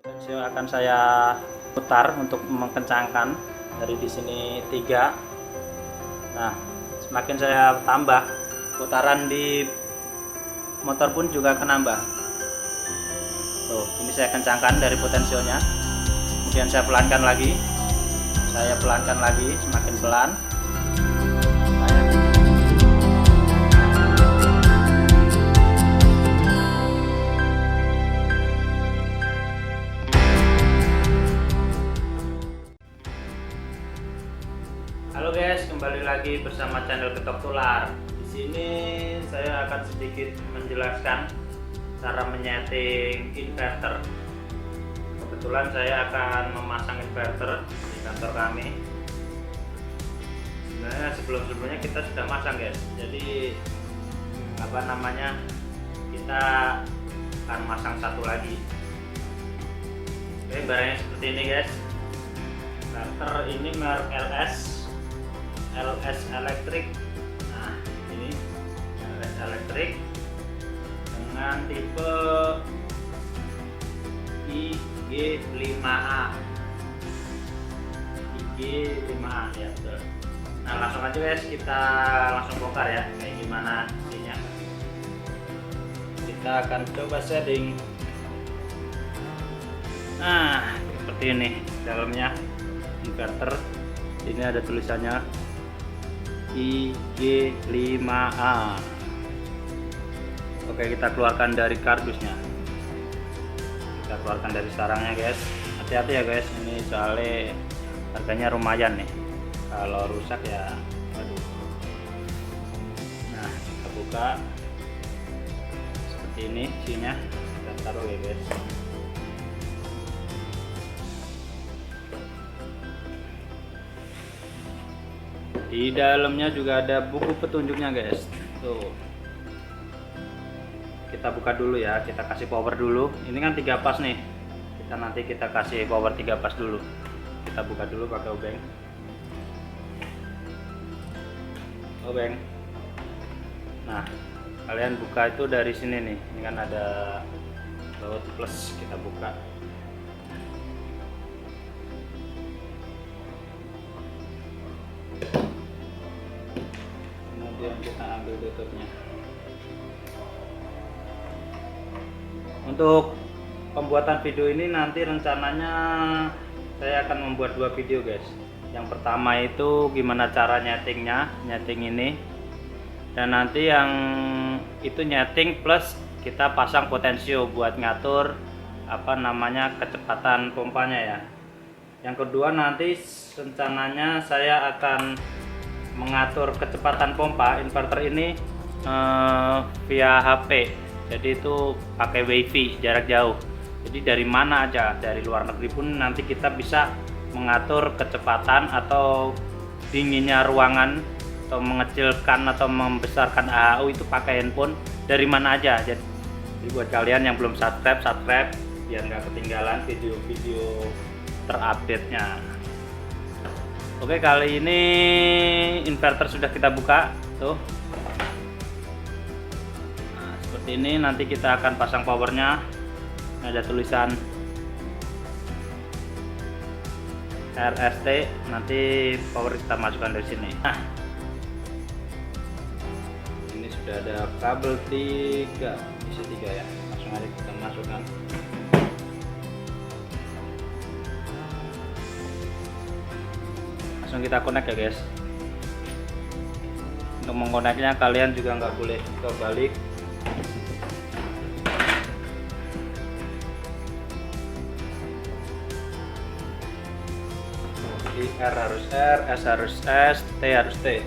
Potensio akan saya putar untuk mengencangkan dari di sini 3. Nah, semakin saya tambah putaran di motor pun juga akan nambah. Tuh, ini saya kencangkan dari potensionya. Kemudian saya pelankan lagi. Semakin pelan. Halo guys, kembali lagi bersama channel Ketok Tular. Di sini saya akan sedikit menjelaskan cara menyeting inverter. Kebetulan saya akan memasang inverter di kantor kami. Sebenarnya sebelumnya kita sudah masang guys. Jadi kita akan masang satu lagi. Oke, barangnya seperti ini guys. Inverter ini merek LS Electric. Nah, ini LS Electric dengan tipe IG5A. IG5A ya, betul. Nah, langsung aja guys, kita langsung bongkar ya kayak gimana isinya. Kita akan coba setting. Nah, seperti ini dalamnya inverter. Ini ada tulisannya IG5A. Oke, kita keluarkan dari kardusnya. Kita keluarkan dari sarangnya guys. Hati-hati ya guys, ini soalnya harganya lumayan nih. Kalau rusak ya aduh. Nah, kita buka seperti ini isinya. Kita taruh ya guys. Di dalamnya juga ada buku petunjuknya guys. Tuh. Kita buka dulu ya, kita kasih power dulu. Ini kan 3 pas nih. Kita kasih power 3 pas dulu. Kita buka dulu pakai obeng. Nah, kalian buka itu dari sini nih. Ini kan ada baut plus, kita buka. Kemudian kita ambil tutupnya. Untuk pembuatan video ini nanti rencananya saya akan membuat 2 video guys. Yang pertama itu gimana cara nyeting ini, dan nanti yang itu nyeting plus kita pasang potensio buat ngatur kecepatan pompanya ya. Yang kedua nanti rencananya saya akan mengatur kecepatan pompa inverter ini via HP. Jadi itu pakai WiFi jarak jauh. Jadi dari mana aja, dari luar negeri pun nanti kita bisa mengatur kecepatan atau dinginnya ruangan atau mengecilkan atau membesarkan AHU itu pakai handphone dari mana aja. Jadi buat kalian yang belum subscribe biar nggak ketinggalan video-video terupdate-nya. Oke, kali ini inverter sudah kita buka tuh. Nah, seperti ini nanti kita akan pasang powernya. Ada tulisan RST, nanti power kita masukkan dari sini. Nah, ini sudah ada kabel 3, isi 3 ya. Langsung aja kita masukkan. Langsung kita connect ya guys. Untuk mengkoneknya kalian juga nggak boleh kebalik. R harus R, S harus S, T harus T.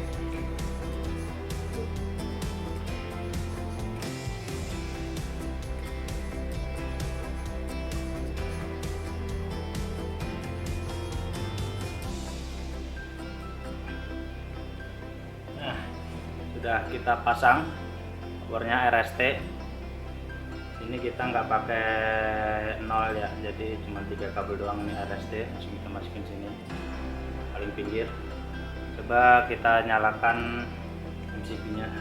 Nah, sudah kita pasang powernya RST. Ini kita nggak pakai 0 ya, jadi cuma 3 kabel doang ini RST. Langsung kita masukin sini paling pinggir. Coba kita nyalakan MCB nya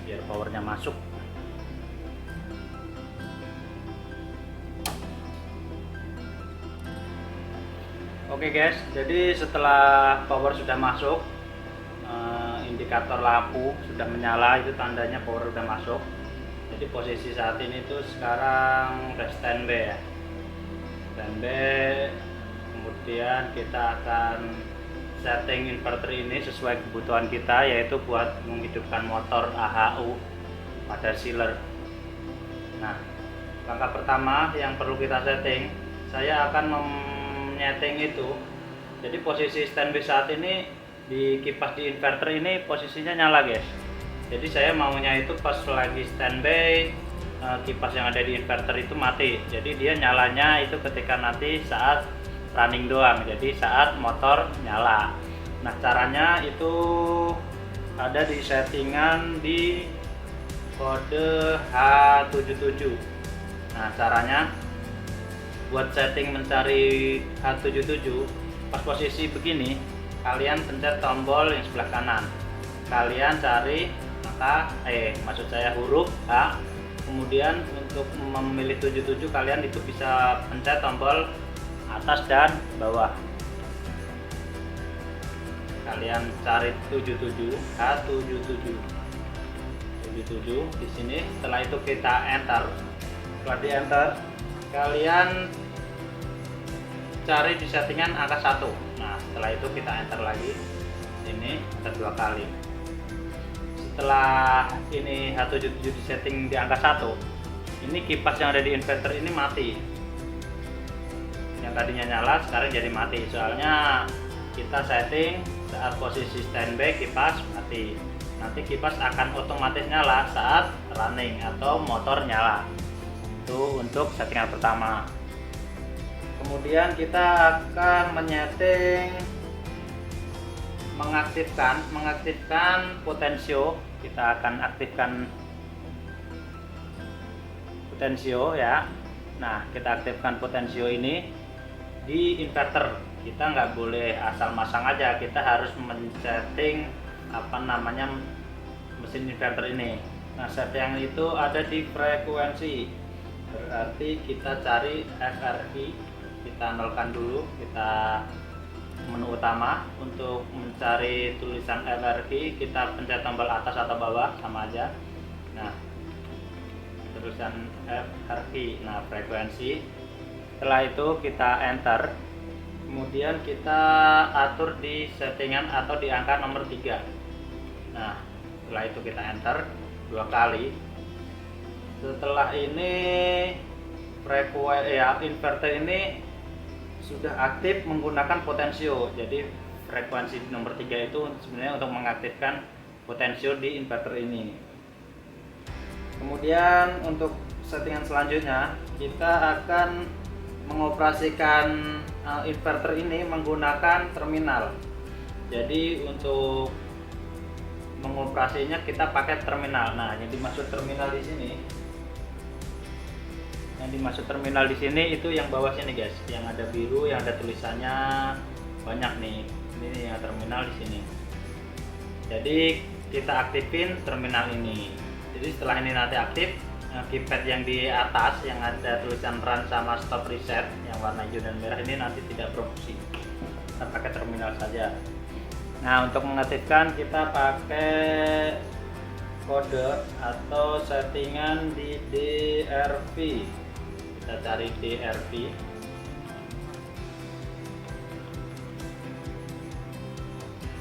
biar powernya masuk. Oke guys, jadi setelah power sudah masuk, indikator lampu sudah menyala, itu tandanya power sudah masuk. Jadi posisi saat ini tuh sekarang udah standby ya, standby. Kemudian kita akan setting inverter ini sesuai kebutuhan kita, yaitu buat menghidupkan motor AHU pada sealer. Nah, langkah pertama yang perlu kita setting, saya akan menyeting itu. Jadi posisi standby saat ini di kipas di inverter ini posisinya nyala guys. Jadi saya maunya itu pas lagi standby, kipas yang ada di inverter itu mati. Jadi dia nyalanya itu ketika nanti saat running doang, jadi saat motor nyala. Nah, caranya itu ada di settingan di kode H77. Nah, caranya buat setting mencari H77, pas posisi begini kalian pencet tombol yang sebelah kanan, kalian cari maksud saya huruf H, kemudian untuk memilih 77 kalian itu bisa pencet tombol atas dan bawah. Kalian cari 77, H77 di sini. Setelah itu kita enter. Setelah di enter, kalian cari di settingan angka 1. Nah, setelah itu kita enter lagi. Ini enter 2 kali. Setelah ini H77 di setting di angka 1, ini kipas yang ada di inverter ini mati. Yang tadinya nyala sekarang jadi mati, soalnya kita setting saat posisi standby kipas mati. Nanti kipas akan otomatis nyala saat running atau motor nyala. Itu untuk settingan pertama. Kemudian kita akan mengaktifkan potensio. Kita akan aktifkan potensio ya. Nah, kita aktifkan potensio ini di inverter. Kita nggak boleh asal masang aja, kita harus men-setting mesin inverter ini. Nah, setting itu ada di frekuensi, berarti kita cari FRI, kita nolkan dulu, kita menu utama. Untuk mencari tulisan FRI kita pencet tombol atas atau bawah sama aja. Nah, tulisan FRI, nah frekuensi. Setelah itu kita enter, kemudian kita atur di settingan atau di angka nomor 3. Nah, setelah itu kita enter 2 kali. Setelah ini inverter ini sudah aktif menggunakan potensio. Jadi frekuensi nomor 3 itu sebenarnya untuk mengaktifkan potensio di inverter ini. Kemudian untuk settingan selanjutnya, kita akan mengoperasikan inverter ini menggunakan terminal. Jadi untuk mengoperasinya kita pakai terminal. Nah, yang dimaksud terminal di sini, itu yang bawah sini guys, yang ada biru, yang ada tulisannya banyak nih. Ini yang terminal di sini. Jadi kita aktifin terminal ini. Jadi setelah ini nanti aktif, keypad yang di atas yang ada tulisan run sama stop reset yang warna hijau dan merah ini nanti tidak berfungsi. Kita pakai terminal saja. Nah, untuk mengaktifkan kita pakai kode atau settingan di DRV. Kita cari DRV.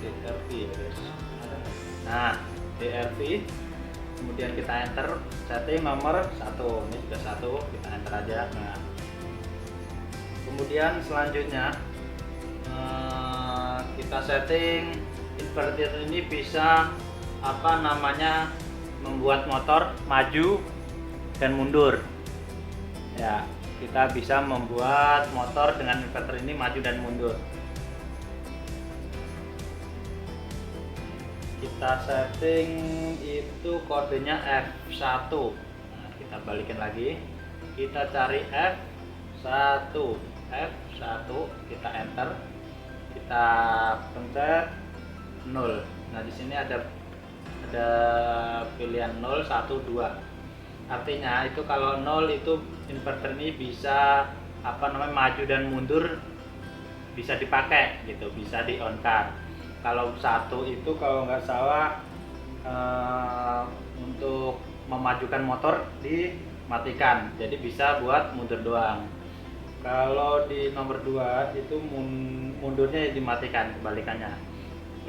Ya guys. Nah, DRV. Kemudian kita enter setting nomor 1. Ini sudah 1, kita enter aja. Nah, kemudian selanjutnya kita setting inverter ini bisa membuat motor maju dan mundur ya. Kita bisa membuat motor dengan inverter ini maju dan mundur. Kita setting itu kodenya F1. Nah, kita balikin lagi, kita cari F1, kita enter, kita pencet 0. Nah, di sini ada pilihan 0, 1, 2. Artinya itu kalau 0 itu inverter ini bisa maju dan mundur bisa dipakai gitu, bisa di on kan. Kalau satu itu kalau nggak salah untuk memajukan motor dimatikan, jadi bisa buat mundur doang. Kalau di nomor 2 itu mundurnya dimatikan, kebalikannya.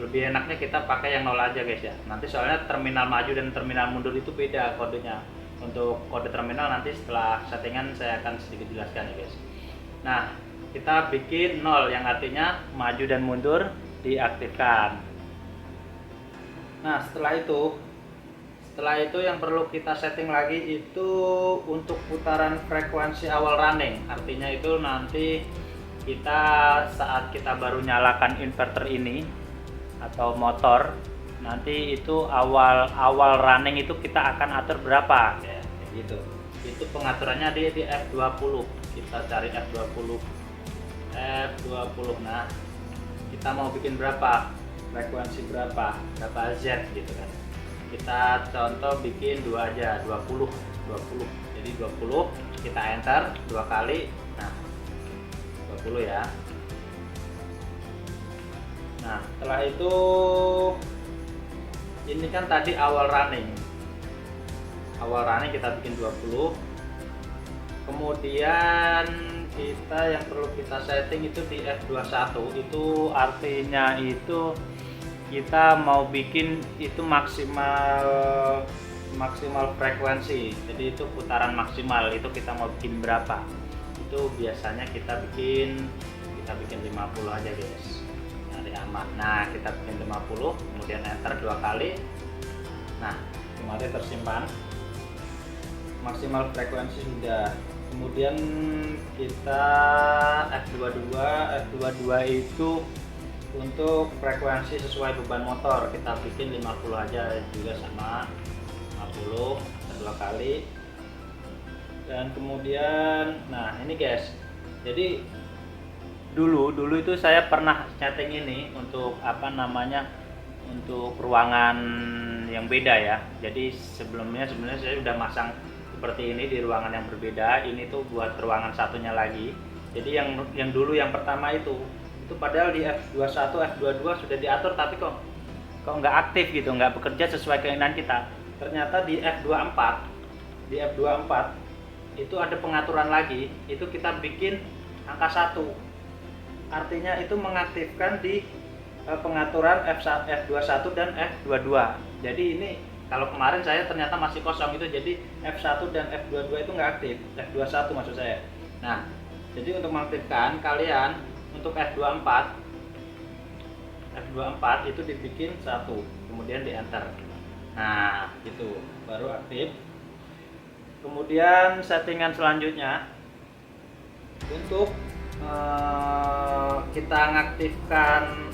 Lebih enaknya kita pakai yang nol aja guys ya. Nanti soalnya terminal maju dan terminal mundur itu beda kodenya. Untuk kode terminal nanti setelah settingan saya akan sedikit jelaskan ya guys. Nah, kita bikin nol yang artinya maju dan mundur diaktifkan. Nah, setelah itu yang perlu kita setting lagi itu untuk putaran frekuensi awal running. Artinya itu nanti kita saat kita baru nyalakan inverter ini atau motor, nanti itu awal running itu kita akan atur berapa ya, gitu. Itu pengaturannya di F20. Kita cari F20. Nah, kita mau bikin berapa? Frekuensi berapa Z gitu kan. Kita contoh bikin 2 aja, 20. Jadi 20 kita enter 2 kali. Nah, 20 ya. Nah, setelah itu ini kan tadi awal running kita bikin 20. Kemudian kita yang perlu kita setting itu di F21. Itu artinya itu kita mau bikin itu maksimal frekuensi. Jadi itu putaran maksimal itu kita mau bikin berapa. Itu biasanya kita bikin 50 aja guys. Dari aman. Nah, kita bikin 50, kemudian enter 2 kali. Nah, kemarin tersimpan. Maksimal frekuensi sudah. Kemudian kita F22 itu untuk frekuensi sesuai beban motor kita bikin 50 aja juga sama 50 2 kali. Dan kemudian nah ini guys, jadi dulu itu saya pernah setting ini untuk untuk ruangan yang beda ya. Jadi sebenarnya saya sudah masang seperti ini di ruangan yang berbeda. Ini tuh buat ruangan satunya lagi. Jadi yang dulu yang pertama itu padahal di F21, F22 sudah diatur, tapi kok nggak aktif gitu, nggak bekerja sesuai keinginan kita. Ternyata di F24 itu ada pengaturan lagi, itu kita bikin angka 1. Artinya itu mengaktifkan di pengaturan F21 dan F22. Jadi ini kalau kemarin saya ternyata masih kosong itu, jadi F1 dan F22 itu nggak aktif, F21 maksud saya. Nah, jadi untuk mengaktifkan kalian untuk F24 itu dibikin 1, kemudian di enter. Nah, itu baru aktif. Kemudian settingan selanjutnya untuk kita mengaktifkan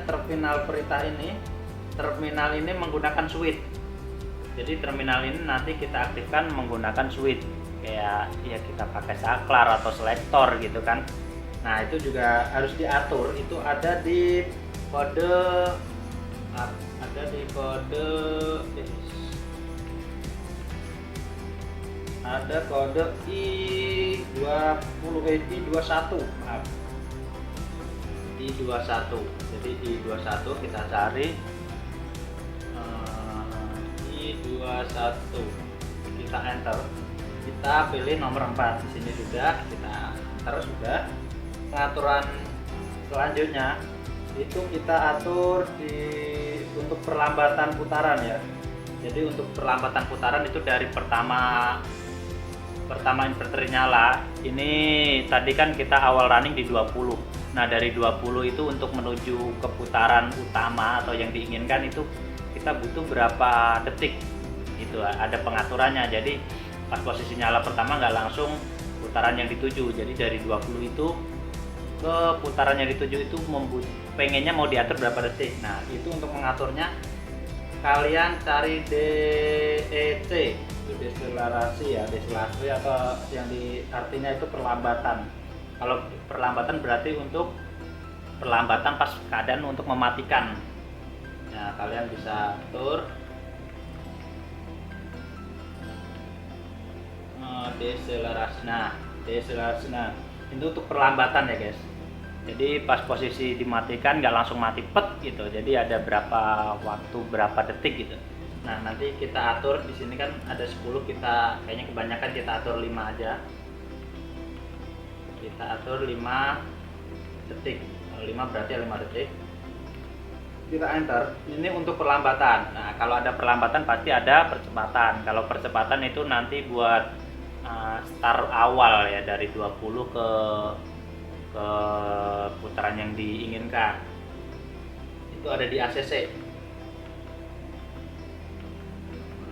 terminal perintah ini. Terminal ini menggunakan switch. Jadi terminal ini nanti kita aktifkan menggunakan switch. Kayak ya kita pakai saklar atau selektor gitu kan. Nah, itu juga harus diatur. Itu ada di kode I21, maaf. I21. Jadi I21 kita cari I21. Kita enter. Kita pilih nomor 4. Di sini sudah kita enter sudah. Pengaturan selanjutnya itu kita atur untuk perlambatan putaran ya. Jadi untuk perlambatan putaran itu dari pertama inverter nyala, ini tadi kan kita awal running di 20. Nah, dari 20 itu untuk menuju ke putaran utama atau yang diinginkan itu kita butuh berapa detik. Itu ada pengaturannya. Jadi pas posisi nyala pertama nggak langsung putaran yang dituju. Jadi dari 20 itu ke putaran yang dituju itu pengennya mau diatur berapa detik. Nah, itu untuk mengaturnya kalian cari DEC, itu deselerasi atau yang artinya itu perlambatan. Kalau perlambatan berarti untuk perlambatan pas keadaan untuk mematikan. Nah, kalian bisa atur deselerasi. Nah, itu untuk perlambatan ya guys. Jadi pas posisi dimatikan nggak langsung mati pet gitu. Jadi ada berapa waktu, berapa detik gitu. Nah, nanti kita atur di sini kan ada 10, kita kayaknya kebanyakan kita atur 5 aja. Kita atur 5 detik. Kalau 5 berarti 5 detik. Kita enter. Ini untuk perlambatan. Nah, kalau ada perlambatan pasti ada percepatan. Kalau percepatan itu nanti buat start awal ya, dari 20 ke putaran yang diinginkan. Itu ada di ACC.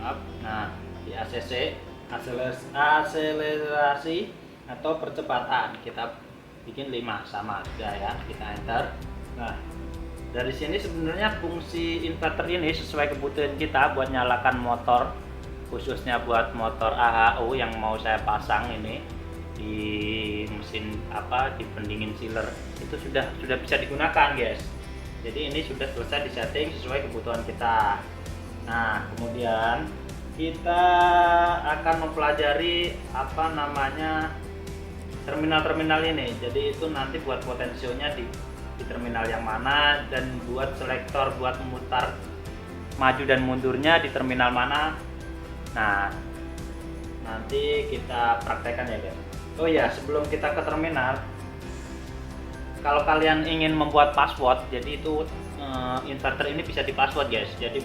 Maaf. Nah, di ACC akselerasi atau percepatan kita bikin 5 sama sudah ya, kita enter. Nah, dari sini sebenarnya fungsi inverter ini sesuai kebutuhan kita buat nyalakan motor, khususnya buat motor AHU yang mau saya pasang ini di mesin di pendingin chiller, itu sudah bisa digunakan guys. Jadi ini sudah selesai disetting sesuai kebutuhan kita. Nah, kemudian kita akan mempelajari terminal-terminal ini. Jadi itu nanti buat potensionya di terminal yang mana, dan buat selektor buat memutar maju dan mundurnya di terminal mana. Nah, nanti kita praktekkan ya guys. Oh ya, sebelum kita ke terminal, kalau kalian ingin membuat password, jadi itu inverter ini bisa di password guys. Jadi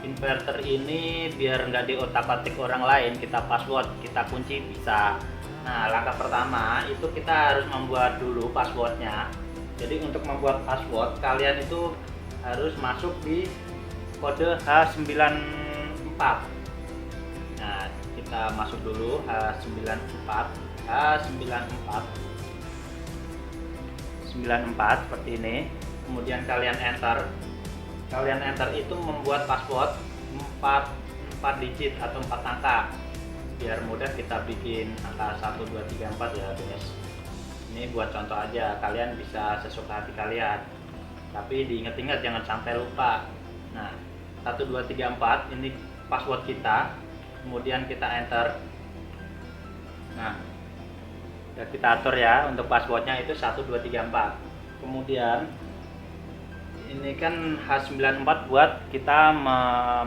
inverter ini biar nggak diotak-atik orang lain, kita password, kita kunci bisa. Nah, langkah pertama itu kita harus membuat dulu passwordnya. Jadi untuk membuat password, kalian itu harus masuk di kode H94. Nah, kita masuk dulu H94 seperti ini. Kemudian kalian enter. Kalian enter itu membuat password 4 digit atau 4 angka. Biar mudah kita bikin angka 1 2 3 4 ya guys. Ini buat contoh aja, kalian bisa sesuka hati kalian. Tapi diingat-ingat jangan sampai lupa. Nah, 1 2 3 4 ini password kita. Kemudian kita enter. Nah, udah kita atur ya, untuk passwordnya itu 1 2 3 4. Kemudian ini kan H94 buat kita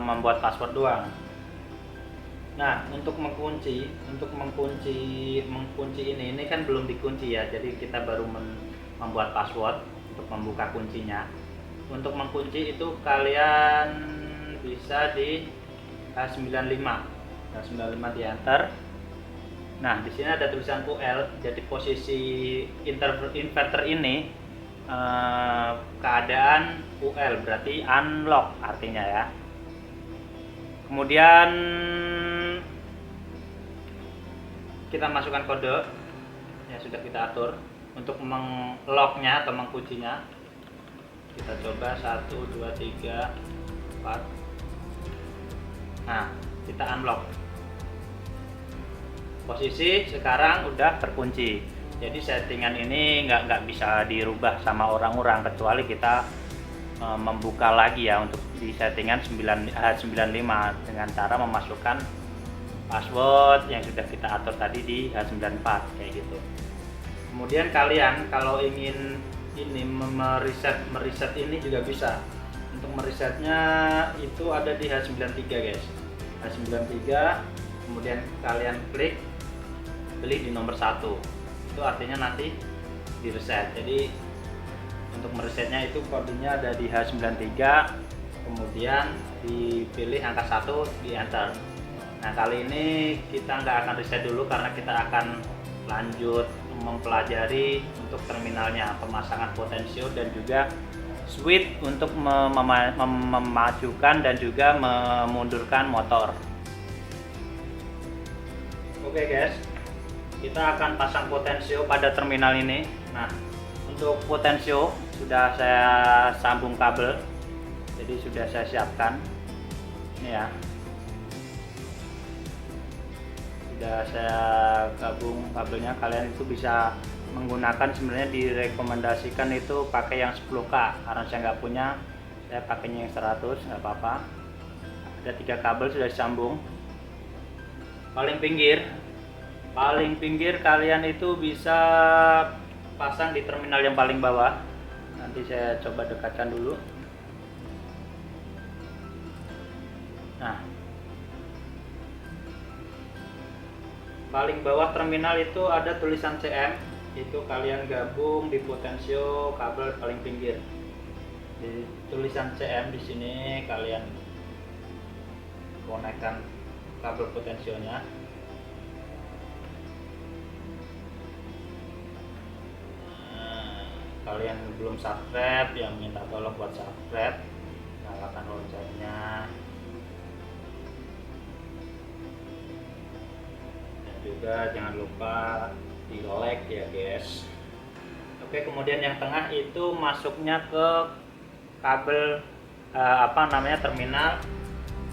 membuat password doang. Nah, untuk mengunci ini kan belum dikunci ya, jadi kita baru membuat password untuk membuka kuncinya. Untuk mengunci itu kalian bisa di H95 di enter. Nah, di sini ada tulisan UL, jadi posisi inverter ini keadaan UL, berarti unlock artinya ya. Kemudian kita masukkan kode yang sudah kita atur. Untuk menglocknya atau mengkuncinya, kita coba 1 2 3 4. Nah, kita unlock. Posisi sekarang udah terkunci. Jadi settingan ini nggak bisa dirubah sama orang-orang, kecuali kita membuka lagi ya untuk di settingan H95 dengan cara memasukkan password yang sudah kita atur tadi di H94 kayak gitu. Kemudian kalian kalau ingin ini mereset ini juga bisa. Untuk meresetnya itu ada di H93 guys. H93, kemudian kalian klik beli di nomor 1. Itu artinya nanti di reset. Jadi untuk meresetnya itu kodenya ada di H93, kemudian dipilih angka 1, di enter. Nah, kali ini kita nggak akan reset dulu karena kita akan lanjut mempelajari untuk terminalnya, pemasangan potensio dan juga switch untuk memajukan dan juga memundurkan motor. Oke guys, kita akan pasang potensio pada terminal ini. Nah, untuk potensio sudah saya sambung kabel, jadi sudah saya siapkan ini ya. Sudah saya gabung kabelnya. Kalian itu bisa menggunakan, sebenarnya direkomendasikan itu pakai yang 10K, karena saya nggak punya, saya pakainya yang 100, nggak apa-apa. Ada 3 kabel sudah disambung. Paling pinggir kalian itu bisa pasang di terminal yang paling bawah. Nanti saya coba dekatkan dulu. Nah, paling bawah terminal itu ada tulisan CM. Itu kalian gabung di potensio kabel paling pinggir. Di tulisan CM di sini kalian konekkan kabel potensionya. Kalian belum subscribe, yang minta tolong buat subscribe, nyalakan loncengnya, dan juga jangan lupa di like ya guys. Oke, kemudian yang tengah itu masuknya ke kabel terminal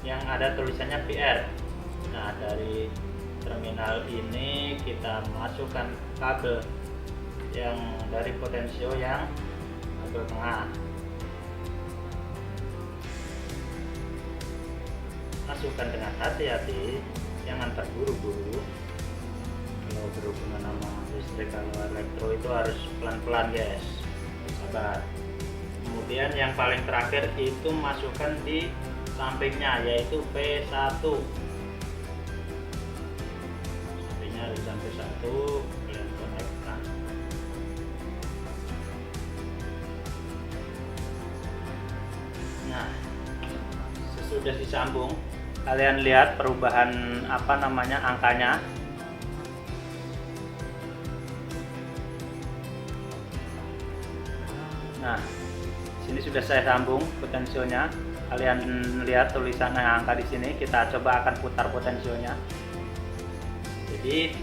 yang ada tulisannya PR. Nah, dari terminal ini kita masukkan kabel yang dari potensio yang kabel tengah, masukkan dengan hati-hati, jangan terburu-buru. Kalau berhubungan sama listrik, kalau elektro itu harus pelan-pelan guys, sabar. Kemudian yang paling terakhir itu masukkan di sampingnya, yaitu P1. Sampingnya tulisan P1 kalian konekkan. Nah, sesudah disambung, kalian lihat perubahan angkanya. Nah, sini sudah saya sambung potensionya. Kalian lihat tulisan angka di sini. Kita coba akan putar potensionya. Jadi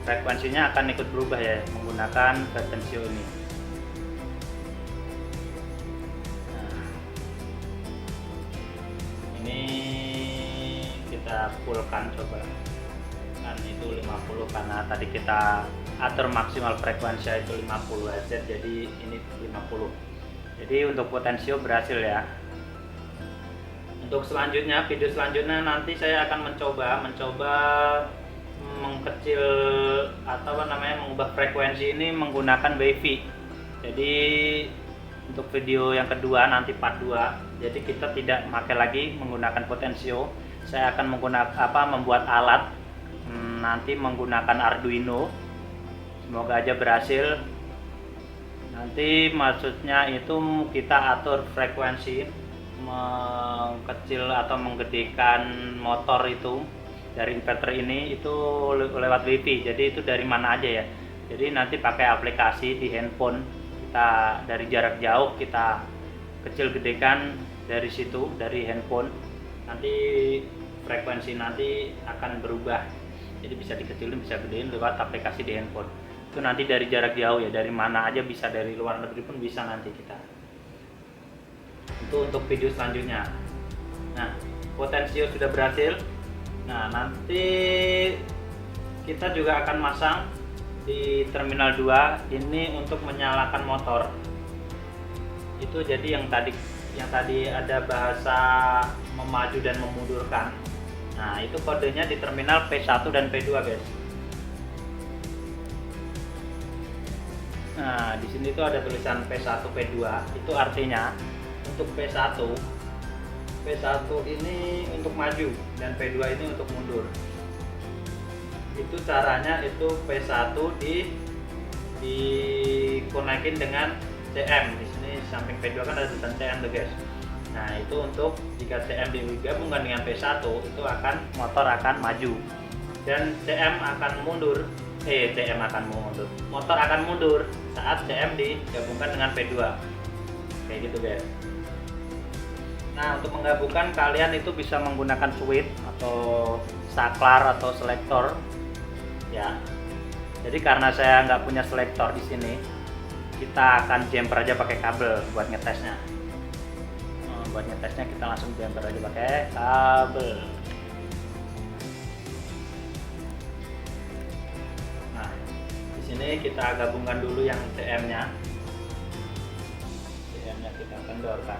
frekuensinya akan ikut berubah ya menggunakan potensio ini. Nah, ini kita fullkan coba. Kan itu 50 karena tadi kita atur maksimal frekuensi itu 50 Hz, jadi ini 50. Jadi untuk potensio berhasil ya. Untuk selanjutnya, video selanjutnya nanti saya akan mencoba mengkecil atau mengubah frekuensi ini menggunakan WiFi. Jadi untuk video yang kedua nanti part 2, jadi kita tidak pakai lagi menggunakan potensio. Saya akan membuat alat nanti menggunakan Arduino. Semoga aja berhasil. Nanti maksudnya itu kita atur frekuensi mengkecil atau menggedekan motor itu dari inverter ini itu lewat WiFi. Jadi itu dari mana aja ya. Jadi nanti pakai aplikasi di handphone, kita dari jarak jauh kita kecil gedekan dari situ, dari handphone. Nanti frekuensi nanti akan berubah. Jadi bisa dikecilin, bisa gedein lewat aplikasi di handphone. Itu nanti dari jarak jauh ya, dari mana aja bisa, dari luar negeri pun bisa nanti kita. Itu untuk video selanjutnya. Nah, potensio sudah berhasil. Nah, nanti kita juga akan masang di terminal 2 ini untuk menyalakan motor. Itu jadi yang tadi ada bahasa memaju dan memundurkan. Nah, itu kodenya di terminal P1 dan P2 guys. Nah, di sini tuh ada tulisan P1 P2. Itu artinya untuk P1 ini untuk maju dan P2 ini untuk mundur. Itu caranya itu P1 dikonekin dengan CM. Di sini samping P2 kan ada tulisan CM tuh guys. Nah, itu untuk jika CM digabungkan dengan P1 itu motor akan maju dan CM akan mundur. Motor akan mundur saat CM digabungkan dengan P2. Kayak gitu guys. Nah, untuk menggabungkan kalian itu bisa menggunakan switch atau saklar atau selektor ya. Jadi karena saya nggak punya selektor di sini, kita akan jumper aja pakai kabel buat ngetesnya. Buat ngetesnya kita langsung jumper aja pakai kabel. Nah, di sini kita gabungkan dulu yang CM-nya. CM-nya kita kendorkan.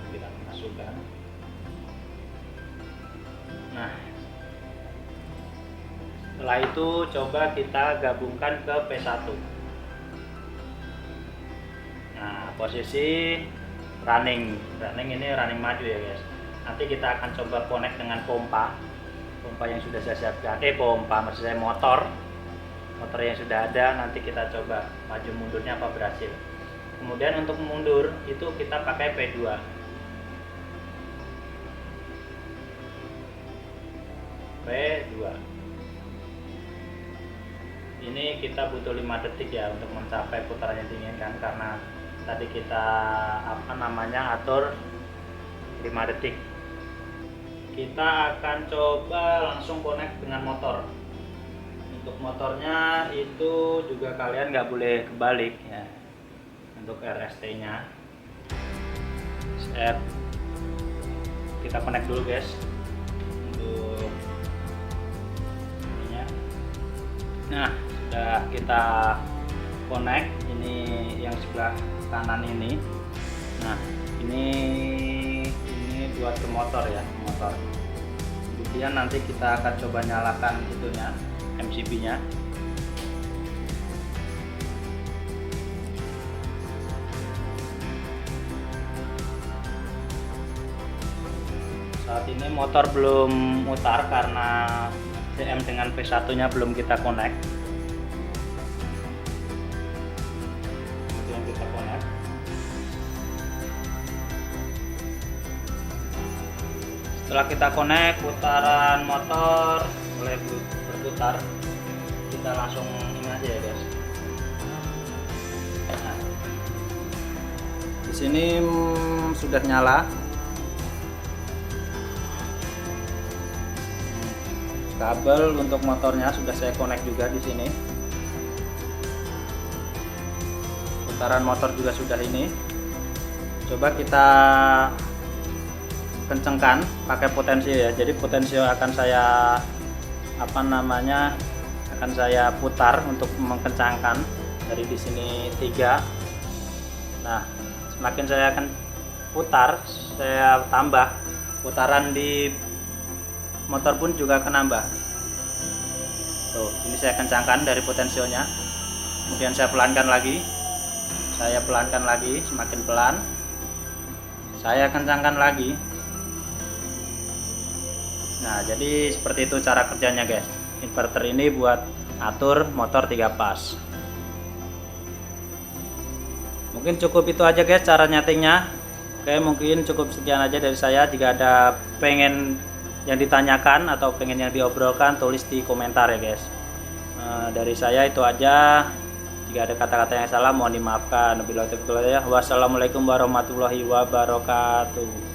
Kita masukkan. Nah, setelah itu coba kita gabungkan ke P1. Nah, posisi running ini running maju ya guys. Nanti kita akan coba connect dengan pompa yang sudah saya siapkan. Pompa maksud saya motor yang sudah ada. Nanti kita coba maju mundurnya apa berhasil. Kemudian untuk mundur itu kita pakai P2. Ini kita butuh 5 detik ya untuk mencapai putaran yang diinginkan, karena tadi kita atur 5 detik. Kita akan coba langsung connect dengan motor. Untuk motornya itu juga kalian nggak boleh kebalik ya. Untuk RST nya kita connect dulu guys. Untuk ininya, nah sudah kita connect. Ini yang sebelah kanan ini. Nah ini buat ke motor ya, motor. Kemudian nanti kita akan coba nyalakan itunya, MCB nya. Saat ini motor belum mutar karena CM dengan P1 nya belum kita connect. Kemudian kita connect. Setelah kita connect, putaran motor mulai berputar. Kita langsung ini aja ya guys. Nah, di sini sudah nyala. Kabel untuk motornya sudah saya connect juga di sini. Putaran motor juga sudah ini. Coba kita kencengkan pakai potensio ya. Jadi potensio akan saya akan saya putar untuk mengencangkan dari di sini 3. Nah, semakin saya akan putar, saya tambah putaran di motor pun juga akan nambah. Tuh, ini saya kencangkan dari potensionya. Kemudian saya pelankan lagi. Semakin pelan. Saya kencangkan lagi. Nah, jadi seperti itu cara kerjanya guys. Inverter ini buat atur motor 3 pas. Mungkin cukup itu aja guys cara nyetingnya. Oke, mungkin cukup sekian aja dari saya. Jika ada pengen yang ditanyakan atau pengen yang diobrolkan, tulis di komentar ya guys. Dari saya itu aja. Jika ada kata-kata yang salah mohon dimaafkan. Wassalamualaikum warahmatullahi wabarakatuh.